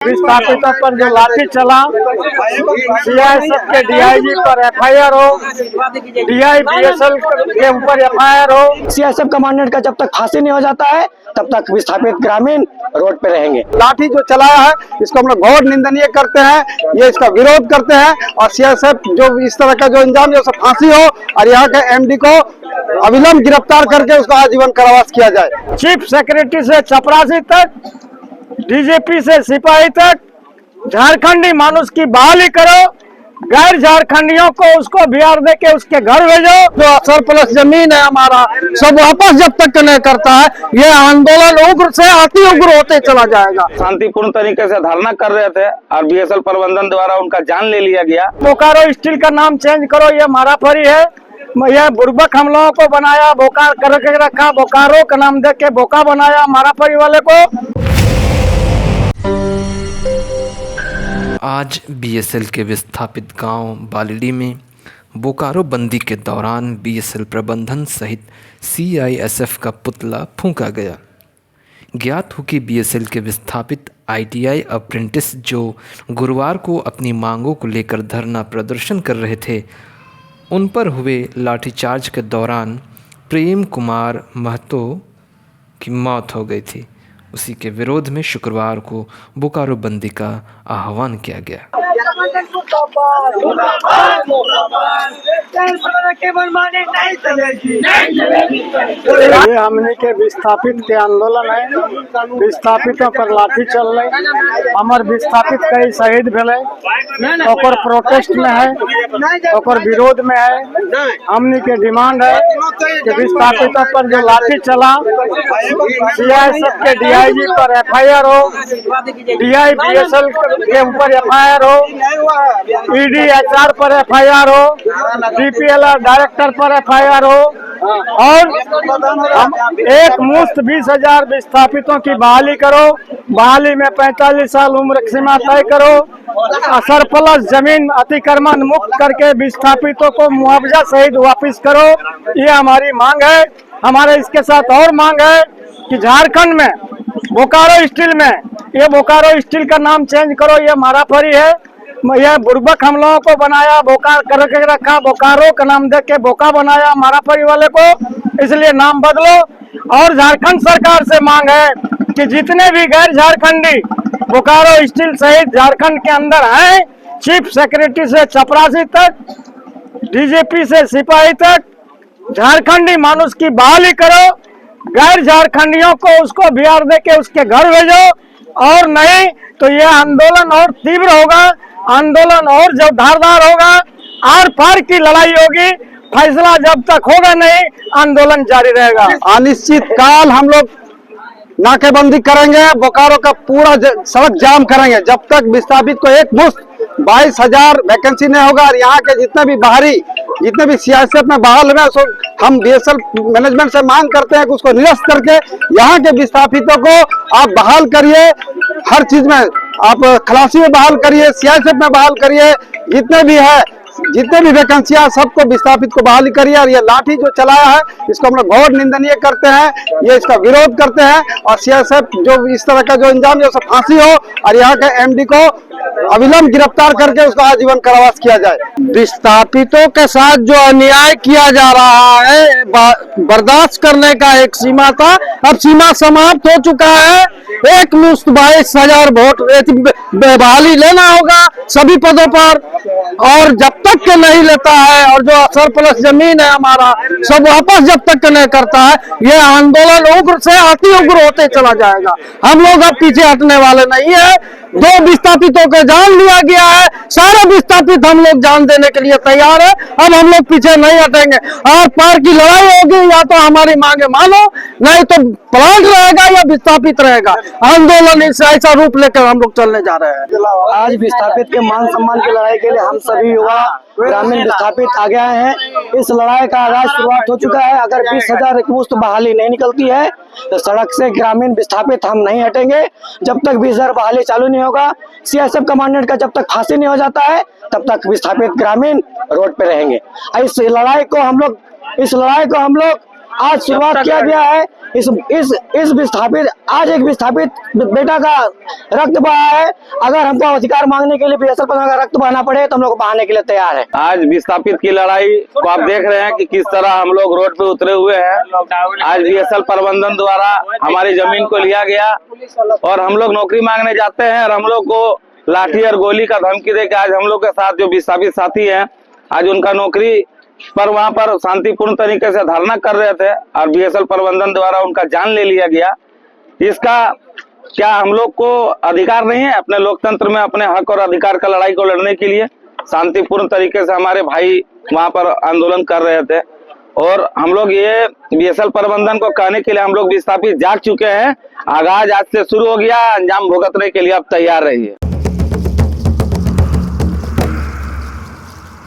विस्थापितों पर जो लाठी चला, सीआईएसएफ के डीआईजी पर एफआईआर हो, डीआई बीएसएल के ऊपर एफआईआर हो। सीआईएसएफ कमांडेंट का जब तक फांसी नहीं हो जाता है तब तक विस्थापित ग्रामीण रोड पे रहेंगे। लाठी जो चलाया है इसको हम लोग घोर निंदनीय करते हैं, ये इसका विरोध करते हैं और सीआईएसएफ जो इस तरह का जो इंजाम है उसको फांसी हो और यहाँ के एमडी को अविलंब गिरफ्तार करके उसका आजीवन कारावास किया जाए। चीफ सेक्रेटरी से चपरासी तक, डीजीपी से सिपाही तक झारखंडी मानुष की बहाली करो, गैर झारखंडियों को उसको बिहार दे के उसके घर भेजो। जो सरप्लस जमीन है हमारा सब वापस जब तक नहीं करता है ये आंदोलन उग्र से अति उग्र होते चला जाएगा। शांतिपूर्ण तरीके से धरना कर रहे थे और बीएसएल प्रबंधन द्वारा उनका जान ले लिया गया। बोकारो स्टील का नाम चेंज करो, ये माराफरी है, यह बुर्बक हम लोगों को बनाया, बोका करके रखा, बोकारो का नाम दे के बोका बनाया माराफरी वाले को। आज बीएसएल के विस्थापित गांव बालिडी में बोकारो बंदी के दौरान बीएसएल प्रबंधन सहित सीआईएसएफ का पुतला फूंका गया। ज्ञात हो कि बीएसएल के विस्थापित आईटीआई अप्रेंटिस जो गुरुवार को अपनी मांगों को लेकर धरना प्रदर्शन कर रहे थे, उन पर हुए लाठीचार्ज के दौरान प्रेम कुमार महतो की मौत हो गई थी। उसी के विरोध में शुक्रवार को बोकारो बंदी का आह्वान किया गया। ये हमने के विस्थापित के आंदोलन है, विस्थापितों पर लाठी चल रही, हमार विस्थापित कई शहीद भेले, ओकर प्रोटेस्ट में है, ओकर विरोध में है। हमने के डिमांड है कि विस्थापितों पर जो लाठी चला, सीआईएसएफ के डीआईजी पर एफआईआर हो, डीआई बीएसएल के ऊपर एफआईआर हो, ईडीएचआर पर एफआईआर हो, डीपीएलआर डायरेक्टर पर एफआईआर हो और हम एक मुश्त 20,000 विस्थापितों की बहाली करो। बहाली में 45 साल उम्र सीमा तय करो, सरप्लस जमीन अतिक्रमण मुक्त करके विस्थापितों को मुआवजा सहित वापस करो। ये हमारी मांग है। हमारे इसके साथ और मांग है कि झारखंड में बोकारो स्टील में, ये बोकारो स्टील का नाम चेंज करो, ये माराफरी है, यह बुर्बक हम लोगों को बनाया, बोका करके रखा, बोकारो का नाम दे के बोका बनाया माराफरी वाले को, इसलिए नाम बदलो। और झारखंड सरकार से मांग है कि जितने भी गैर झारखंडी बोकारो स्टील सहित झारखंड के अंदर हैं, चीफ सेक्रेटरी से चपरासी तक, डीजीपी से सिपाही तक झारखंडी मानुष की बहाली करो, गैर झारखंडियों को उसको बिहार दे के उसके घर भेजो, और नहीं तो यह आंदोलन और तीव्र होगा, आंदोलन और जब धारदार होगा, आर पार की लड़ाई होगी, फैसला जब तक होगा नहीं आंदोलन जारी रहेगा। अनिश्चित काल हम लोग नाकेबंदी करेंगे, बोकारो का पूरा सड़क जाम करेंगे जब तक विस्थापित को एक मुश्त 22,000 वैकेंसी नहीं होगा। और यहाँ के जितने भी बाहरी जितने भी सीआईएसएफ में बहाल है सो हम बीएसएल मैनेजमेंट से मांग करते हैं कि उसको निरस्त करके यहाँ के विस्थापितों को आप बहाल करिए, हर चीज में आप खलासी में बहाल करिए, सीआईएसएफ में बहाल करिए, जितने भी है जितने भी वैकेंसियां सबको विस्थापित को बहाली करिए। और ये लाठी जो चलाया है इसको हम लोग घोर निंदनीय करते हैं, ये इसका विरोध करते हैं और सीआईएसएफ जो इस तरह का जो इंजाम है उसको फांसी हो और यहाँ के एमडी को अविलंब गिरफ्तार करके उसका आजीवन कारावास किया जाए। विस्थापितों के साथ जो अन्याय किया जा रहा है बर्दाश्त करने का एक सीमा था, अब सीमा समाप्त हो चुका है। एक मुश्त 22,000 वोट बहाली लेना होगा सभी पदों पर, और जब तक के नहीं लेता है और जो सरप्लस जमीन है हमारा सब वापस जब तक के नहीं करता है ये आंदोलन उग्र से अति उग्र होते चला जाएगा। हम लोग अब पीछे हटने वाले नहीं है। 2 विस्थापितों को जान लिया गया है, सारे विस्थापित हम लोग जान देने के लिए तैयार है। अब हम लोग पीछे नहीं हटेंगे और पार की लड़ाई होगी, या तो हमारी मांगे मानो, नहीं तो प्लांट रहेगा या विस्थापित रहेगा। आंदोलन इस ऐसा रूप लेकर हम लोग चलने जा रहे हैं। आज विस्थापित के मान सम्मान की लड़ाई के लिए हम सभी युवा ग्रामीण विस्थापित आगे आए हैं। इस लड़ाई का आगाज शुरुआत हो चुका है। अगर 20,000 एकमुश्त बहाली नहीं निकलती है तो सड़क से ग्रामीण विस्थापित हम नहीं हटेंगे जब तक 20,000 बहाली चालू नहीं होगा। सीआईएसएफ कमांडेंट का जब तक फांसी नहीं हो जाता है तब तक विस्थापित ग्रामीण रोड पे रहेंगे। इस लड़ाई को हम लोग आज शुरुआत किया गया है। इस विस्थापित आज एक विस्थापित बेटा का रक्त बहा है। अगर हमको अधिकार मांगने के लिए बीएसएफ का रक्त बहाना पड़े तो हम लोग बहाने के लिए तैयार है। आज विस्थापित की लड़ाई को आप देख रहे हैं कि किस तरह हम लोग रोड पे उतरे हुए हैं। आज बीएसएल प्रबंधन द्वारा हमारी जमीन को लिया गया और हम लोग नौकरी मांगने जाते हैं और हम लोग को लाठी और गोली का धमकी दे के आज हम लोग के साथ जो विस्थापित साथी हैं, आज उनका नौकरी पर वहां पर शांतिपूर्ण तरीके से धरना कर रहे थे और बीएसएल प्रबंधन द्वारा उनका जान ले लिया गया। इसका क्या हम लोग को अधिकार नहीं है अपने लोकतंत्र में अपने हक और अधिकार का लड़ाई को लड़ने के लिए? शांतिपूर्ण तरीके से हमारे भाई वहां पर आंदोलन कर रहे थे और हम लोग ये बीएसएल प्रबंधन को कहने के लिए हम लोग विस्थापित जाग चुके हैं। आगाज आज से शुरू हो गया, अंजाम भुगतने के लिए अब तैयार रहिए।